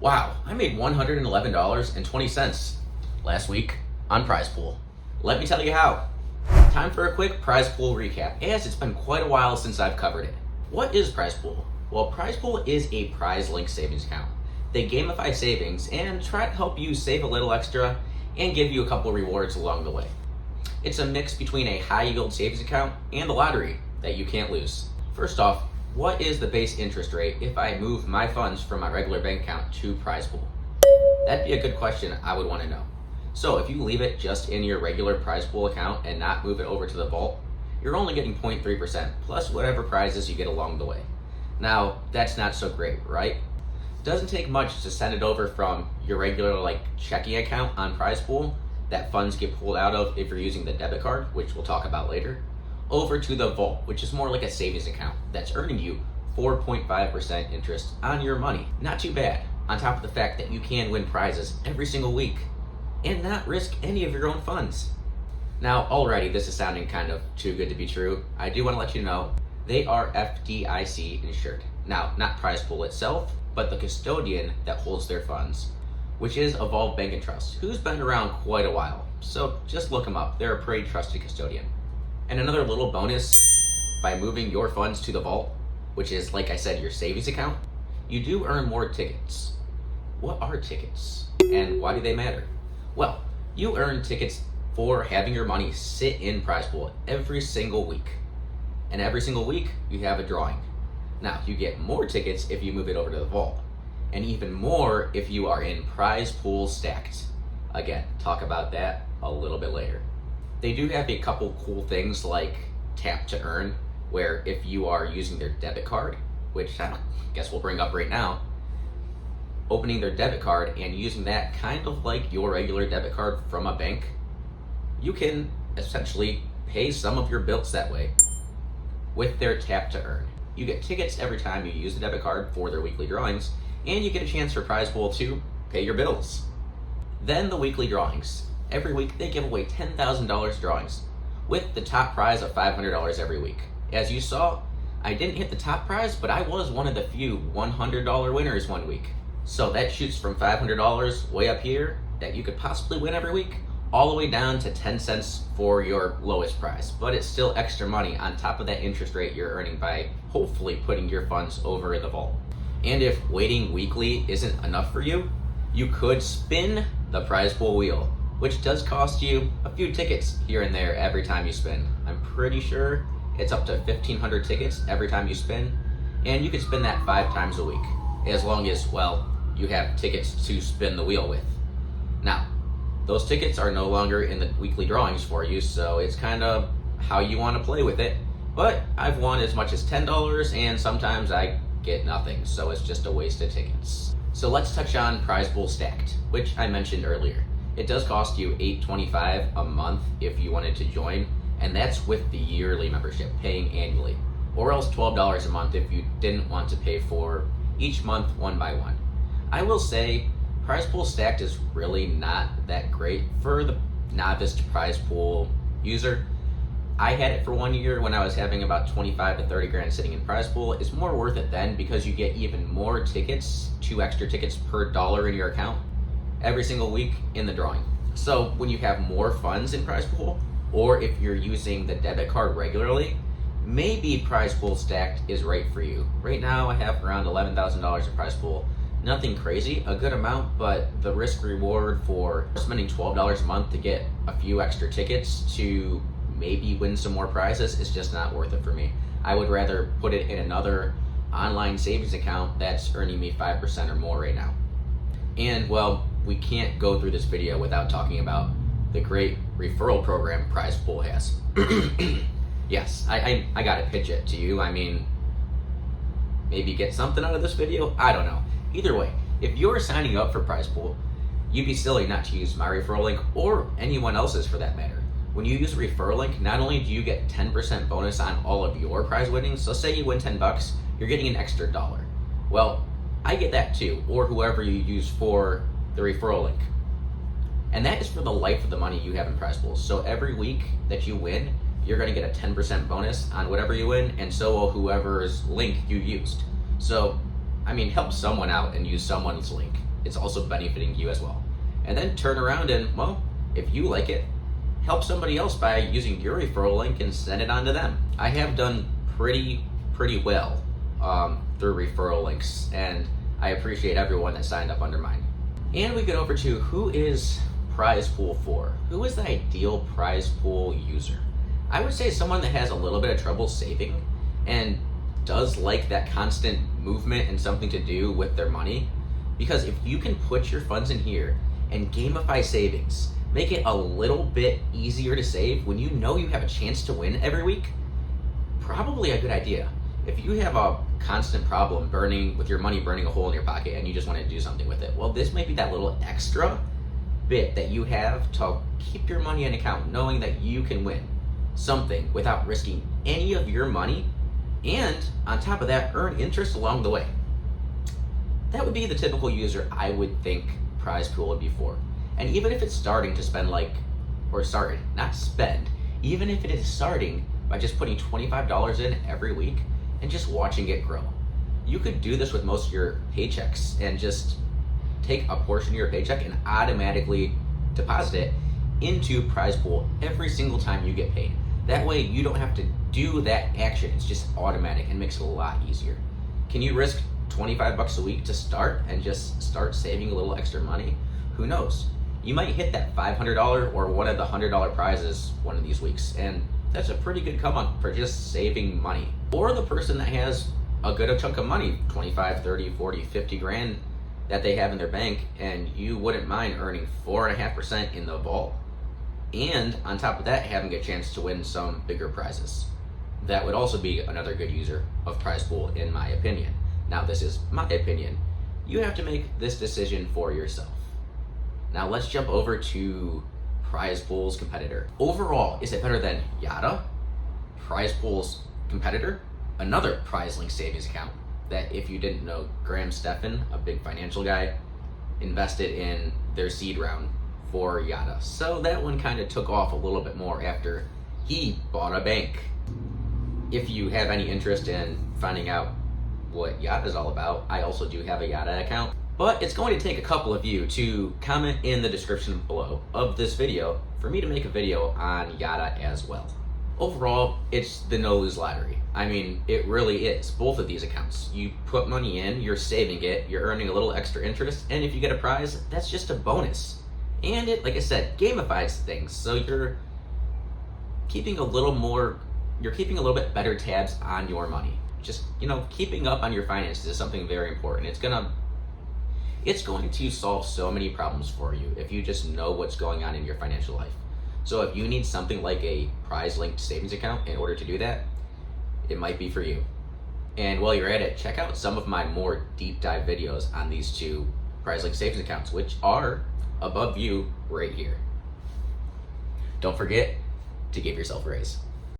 Wow, I made $111.20 last week on Prizepool. Let me tell you how. Time for a quick Prizepool recap, as it's been quite a while since I've covered it. What is Prizepool? Well, Prizepool is a prize-linked savings account. They gamify savings and try to help you save a little extra and give you a couple rewards along the way. It's a mix between a high-yield savings account and the lottery that you can't lose. First off, what is the base interest rate if I move my funds from my regular bank account to Prizepool? That'd be a good question I would want to know. So if you leave it just in your regular Prizepool account and not move it over to the vault, you're only getting 0.3% plus whatever prizes you get along the way. Now, that's not so great, right? It doesn't take much to send it over from your regular checking account on Prizepool that funds get pulled out of if you're using the debit card, which we'll talk about later, over to the vault, which is more like a savings account that's earning you 4.5% interest on your money. Not too bad, on top of the fact that you can win prizes every single week and not risk any of your own funds. Now, already this is sounding kind of too good to be true. I do want to let you know they are FDIC insured. Now, not Prizepool itself, but the custodian that holds their funds, which is Evolve Bank and Trust, who's been around quite a while. So just look them up. They're a pretty trusted custodian. And another little bonus, by moving your funds to the vault, which is, like I said, your savings account, you do earn more tickets. What are tickets? And why do they matter? Well, you earn tickets for having your money sit in Prizepool every single week. And every single week, you have a drawing. Now, you get more tickets if you move it over to the vault. And even more if you are in Prizepool Stacked. Again, talk about that a little bit later. They do have a couple cool things like tap to earn, where if you are using their debit card, which I guess we'll bring up right now, opening their debit card and using that kind of like your regular debit card from a bank, you can essentially pay some of your bills that way with their tap to earn. You get tickets every time you use the debit card for their weekly drawings, and you get a chance for Prizepool to pay your bills. Then the weekly drawings. Every week they give away $10,000 drawings with the top prize of $500 every week. As you saw, I didn't hit the top prize, but I was one of the few $100 winners one week. So that shoots from $500 way up here that you could possibly win every week, all the way down to 10 cents for your lowest prize. But it's still extra money on top of that interest rate you're earning by hopefully putting your funds over the vault. And if waiting weekly isn't enough for you, you could spin the Prizepool wheel, which does cost you a few tickets here and there every time you spin. I'm pretty sure it's up to 1,500 tickets every time you spin, and you can spin that 5 times a week, as long as, well, you have tickets to spin the wheel with. Now, those tickets are no longer in the weekly drawings for you, so it's kind of how you want to play with it, but I've won as much as $10, and sometimes I get nothing, so it's just a waste of tickets. So let's touch on Prizepool Stacked, which I mentioned earlier. It does cost you $8.25 a month if you wanted to join, and that's with the yearly membership, paying annually, or else $12 a month if you didn't want to pay for each month one by one. I will say Prizepool Stacked is really not that great for the novice to Prizepool user. I had it for 1 year when I was having about 25 to 30 grand sitting in Prizepool. It's more worth it then because you get even more tickets, 2 extra tickets per dollar in your account every single week in the drawing. So when you have more funds in Prizepool, or if you're using the debit card regularly, maybe Prizepool Stacked is right for you. Right now I have around $11,000 in Prizepool. Nothing crazy, a good amount, but the risk reward for spending $12 a month to get a few extra tickets to maybe win some more prizes is just not worth it for me. I would rather put it in another online savings account that's earning me 5% or more right now. And well, we can't go through this video without talking about the great referral program Prizepool has. Yes, I gotta pitch it to you. I mean, maybe get something out of this video? I don't know. Either way, if you're signing up for Prizepool, you'd be silly not to use my referral link, or anyone else's for that matter. When you use a referral link, not only do you get 10% bonus on all of your prize winnings, so say you win $10, you're getting an extra $1. Well, I get that too, or whoever you use for the referral link. And that is for the life of the money you have in Prizepool. So every week that you win, you're going to get a 10% bonus on whatever you win, and so will whoever's link you used. So, I mean, help someone out and use someone's link. it's also benefiting you as well. And then turn around and, well, if you like it, help somebody else by using your referral link and send it on to them. I have done pretty well through referral links, and I appreciate everyone that signed up under mine. And we get over to who is Prizepool for? Who is the ideal Prizepool user? I would say someone that has a little bit of trouble saving and does like that constant movement and something to do with their money. Because if you can put your funds in here and gamify savings, make it a little bit easier to save when you know you have a chance to win every week, probably a good idea. If you have a constant problem with your money burning a hole in your pocket and you just want to do something with it, well, this might be that little extra bit that you have to keep your money in account, knowing that you can win something without risking any of your money, and on top of that, earn interest along the way. That would be the typical user I would think Prizepool would be for. And even if it's starting to spend even if it is starting by just putting $25 in every week and just watching it grow. You could do this with most of your paychecks and just take a portion of your paycheck and automatically deposit it into Prizepool every single time you get paid. That way you don't have to do that action. It's just automatic and makes it a lot easier. Can you risk $25 a week to start and just start saving a little extra money? Who knows? You might hit that $500 or one of the $100 prizes one of these weeks, and that's a pretty good come up for just saving money. Or the person that has a good chunk of money, 25, 30, 40, 50 grand that they have in their bank, and you wouldn't mind earning 4.5% in the vault. And on top of that, having a chance to win some bigger prizes. That would also be another good user of Prizepool, in my opinion. Now, this is my opinion. You have to make this decision for yourself. Now, let's jump over to Prizepool's competitor. Overall, is it better than Yada, Prizepool's competitor? Another PrizeLink savings account that, if you didn't know, Graham Stephan, a big financial guy, invested in their seed round for Yada. So that one kind of took off a little bit more after he bought a bank. If you have any interest in finding out what Yada is all about, I also do have a Yada account. But it's going to take a couple of you to comment in the description below of this video for me to make a video on Yada as well. Overall, it's the no-lose lottery. I mean, it really is. Both of these accounts. You put money in, you're saving it, you're earning a little extra interest, and if you get a prize, that's just a bonus. And it, like I said, gamifies things, so you're keeping a little bit better tabs on your money. Just, keeping up on your finances is something very important. It's going to solve so many problems for you if you just know what's going on in your financial life. So if you need something like a prize-linked savings account in order to do that, it might be for you. And while you're at it, check out some of my more deep dive videos on these two prize-linked savings accounts, which are above you right here. Don't forget to give yourself a raise.